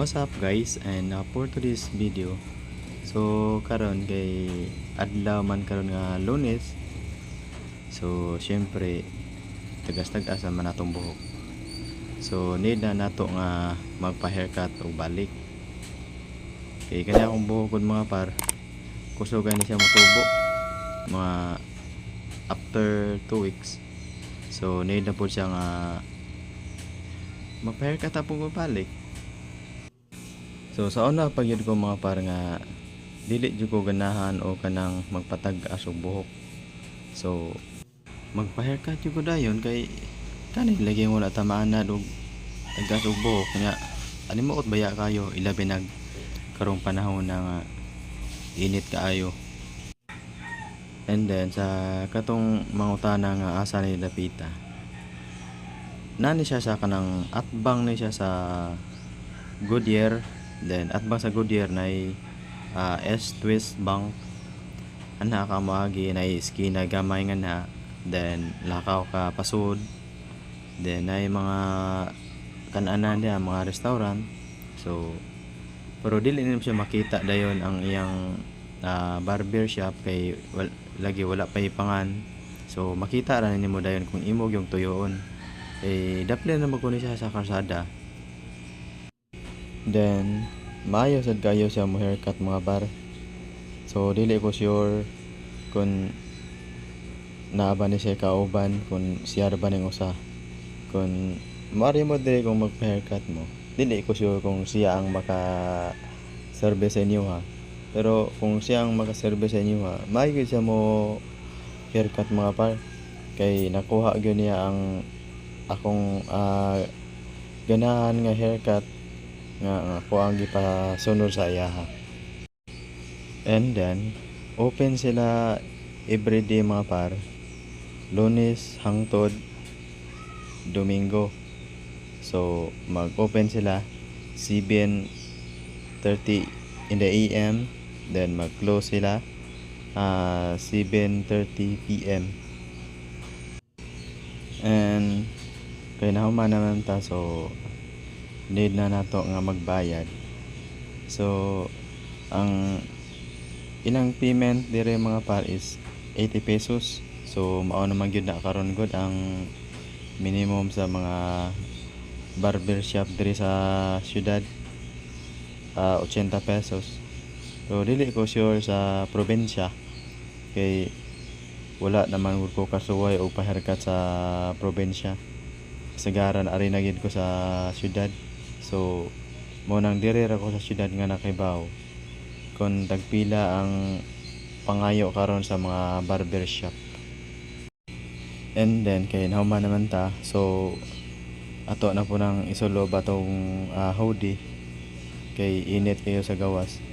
What's up guys, and for today's video, so karon kay adlaw man karon nga Lunes. So syempre tagas-tagas man natong buhok. So need na nato nga magpa-haircut og balik. Kay kani akong buhok gud mga par, kusugan ni siya motubo mga after 2 weeks. So need na po siya nga magpa-haircut apong balik. So sa una pagyud ko mga par nga dili jud ko ganahan o kanang magpatag-as og buhok. So magpa-haircut jud ko dayon kay kani lagi mo na tamaan na og tag-as og buhok nya ani mo baya kayo ilabi nag karong panahon na nga init kaayo. And then sa katong mangutana nga asa ni dapita, nani siya sa kanang atbang ni siya sa Goodyear. Then atbang sa Goodyear na S-twist bank ana ka moagi na skina gamay nga na, then lakaw ka pasud, then ay mga kan-anan niya mga restaurant. So pero dili nimo siya makita dayon ang iyang barber shop kay lagi wala pa ipangan. So makita ra nimo dayon kung imog yung tuyoon daple na magkuni siya sa karsada. Then maayo sad kayo siya mo haircut mga par. So dili ko sure kung naaba ni siya kauban, kung siya ba ning usa, kung mari mo dire kung magpa-haircut mo, dili ko sure kung siya ang maka service sa inyo ha. Pero kung siya ang maka service sa inyo ha, maayo siya mo haircut mga par, kay nakuha gyud niya ang akong ganahan nga haircut nga ako ang gipasunod sa iyaha. And then open sila everyday mga par, Lunes hangtod Domingo. So mag-open sila 7:30 in the AM, then mag-close sila 7:30 PM. And kay nahuman naman ta, so need na nato nga magbayad. So ang ilang payment dire mga par is 80 pesos. So mao naman gyud na karon gud ang minimum sa mga barber shop dire sa syudad, 80 pesos. So dili ko sure sa probinsya kay wala naman gud ko kasuway og pa-haircut sa probinsya. Sagaran ari na gid ko sa syudad. So mo nang dire ra ko sa syudad nga nakibaw kung tagpila ang pangayo karon sa mga barber shop. And then kay nahuman naman ta, so ato na po nang isulob atong hoodie kay init kayo sa gawas.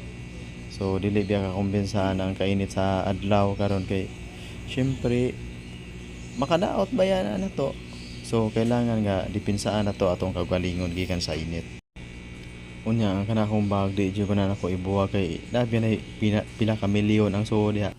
So dili biya ka kumbensaan ang kainit sa adlaw karon kay syempre makadaot ba yan na to. So kailangan nga dipinsaan nato atong kagalingon gikan sa init. Unya ang kana kong bag di jud ko na nako ibuwa kay labi na pila ka milyon ang suod diha.